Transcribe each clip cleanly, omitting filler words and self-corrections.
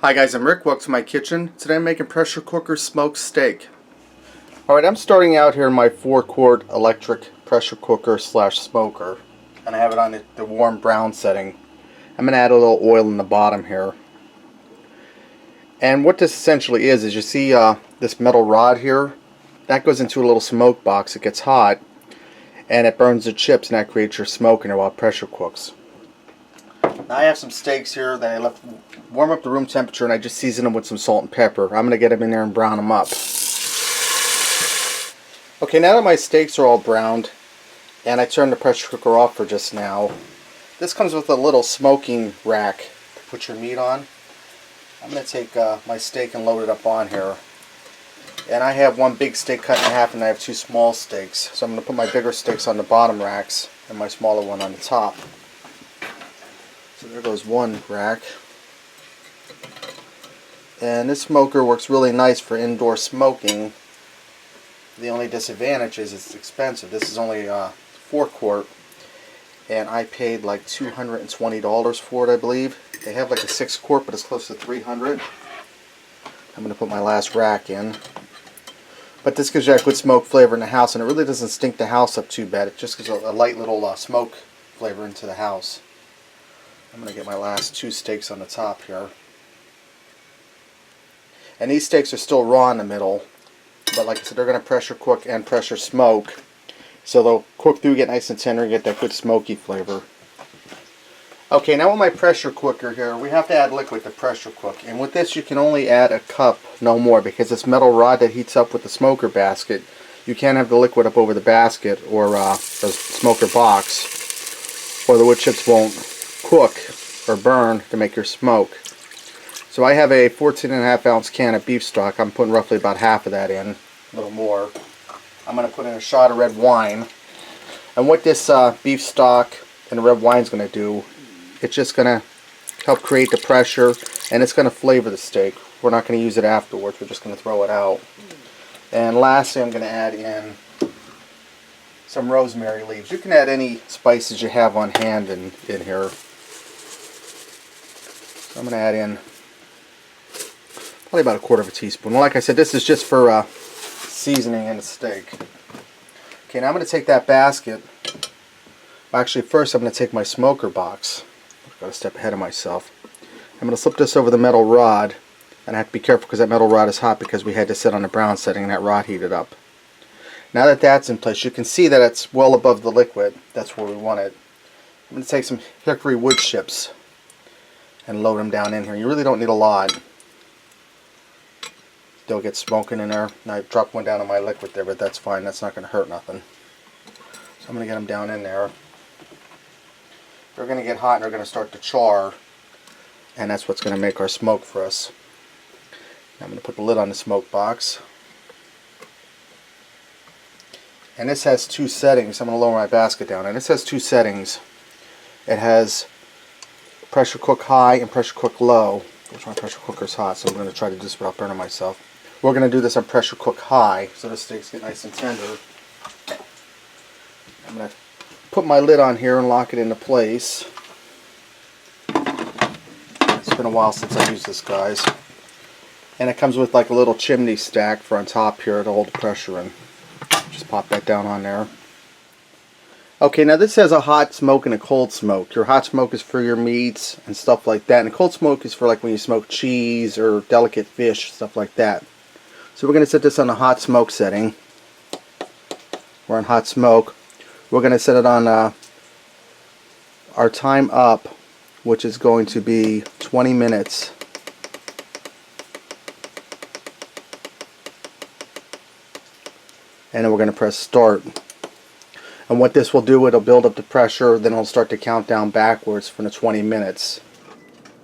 Hi guys, I'm Rick. Welcome to my kitchen. Today I'm making pressure cooker smoked steak. Alright, I'm starting out here in my 4-quart electric pressure cooker slash smoker. And I have it on the warm brown setting. I'm going to add a little oil in the bottom here. And what this essentially is you see this metal rod here? That goes into a little smoke box. It gets hot and it burns the chips, and that creates your smoke in there while it pressure cooks. Now I have some steaks here that I left warm up to room temperature, and I just seasoned them with some salt and pepper. I'm going to get them in there and brown them up. Okay, now that my steaks are all browned and I turned the pressure cooker off for just now, this comes with a little smoking rack to put your meat on. I'm going to take my steak and load it up on here. And I have one big steak cut in half, and I have 2 small steaks. So I'm going to put my bigger steaks on the bottom racks and my smaller one on the top. So there goes one rack. And this smoker works really nice for indoor smoking. The only disadvantage is it's expensive. This is only 4-quart, and I paid like $220 for it, I believe. They have like a 6-quart, but it's close to $300. I'm going to put my last rack in. But this gives you a good smoke flavor in the house, and it really doesn't stink the house up too bad. It just gives a light little smoke flavor into the house. I'm going to get my last 2 steaks on the top here. And these steaks are still raw in the middle, but like I said, they're going to pressure cook and pressure smoke. So they'll cook through, get nice and tender, and get that good smoky flavor. Okay, now with my pressure cooker here, we have to add liquid to pressure cook. And with this, you can only add a cup, no more, because this metal rod that heats up with the smoker basket, you can't have the liquid up over the basket or the smoker box, or the wood chips won't cook or burn to make your smoke. So I have a 14.5 ounce can of beef stock. I'm putting roughly about half of that in, a little more. I'm going to put in a shot of red wine. And what this beef stock and the red wine is going to do, it's just going to help create the pressure, and it's going to flavor the steak. We're not going to use it afterwards. We're just going to throw it out. And lastly, I'm going to add in some rosemary leaves. You can add any spices you have on hand in here. So I'm going to add in probably about a 1/4 teaspoon. Like I said, this is just for seasoning in the steak. Okay, now I'm going to take that basket. Actually, first I'm going to take my smoker box. I've got a step ahead of myself. I'm going to slip this over the metal rod, and I have to be careful because that metal rod is hot because we had to sit on the brown setting and that rod heated up. Now that that's in place, you can see that it's well above the liquid. That's where we want it. I'm going to take some hickory wood chips and load them down in here. You really don't need a lot. They'll get smoking in there. Now I dropped one down on my liquid there, but that's fine. That's not going to hurt nothing. So I'm going to get them down in there. They're going to get hot and they're going to start to char, and that's what's going to make our smoke for us. Now I'm going to put the lid on the smoke box. And this has 2 settings. I'm going to lower my basket down. And this has 2 settings. It has pressure cook high and pressure cook low. Which my pressure cooker's hot, so I'm going to try to do this without burning myself. We're going to do this on pressure cook high, so the steaks get nice and tender. I'm going to put my lid on here and lock it into place. It's been a while since I used this, guys. And it comes with like a little chimney stack for on top here to hold the pressure in. Just pop that down on there. Okay, now this has a hot smoke and a cold smoke. Your hot smoke is for your meats and stuff like that, and the cold smoke is for like when you smoke cheese or delicate fish, stuff like that. So we're going to set this on a hot smoke setting. We're on hot smoke. We're going to set it on our time up, which is going to be 20 minutes. And then we're going to press start. And what this will do, it'll build up the pressure, then it'll start to count down backwards for the 20 minutes.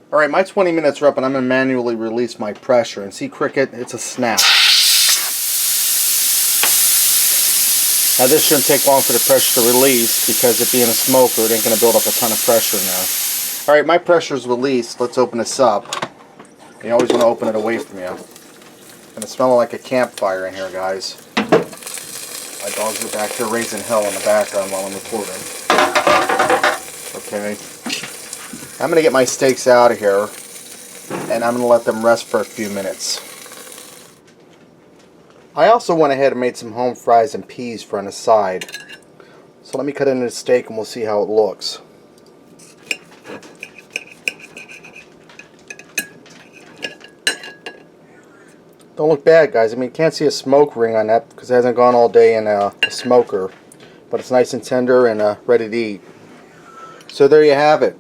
Alright, my 20 minutes are up, and I'm going to manually release my pressure. And see, cricket, it's a snap. Now this shouldn't take long for the pressure to release, because it being a smoker, it ain't going to build up a ton of pressure in there. Alright, my pressure's released. Let's open this up. You always want to open it away from you. And it's smelling like a campfire in here, guys. My dogs are back here raising hell in the background while I'm recording. Okay. I'm going to get my steaks out of here. and I'm going to let them rest for a few minutes. I also went ahead and made some home fries and peas for an aside. So let me cut into the steak and we'll see how it looks. Don't look bad, guys. I mean, you can't see a smoke ring on that because it hasn't gone all day in a smoker. But it's nice and tender and ready to eat. So there you have it.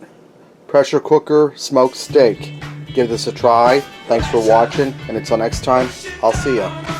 Pressure cooker smoked steak. Give this a try. Thanks for watching, and until next time, I'll see ya.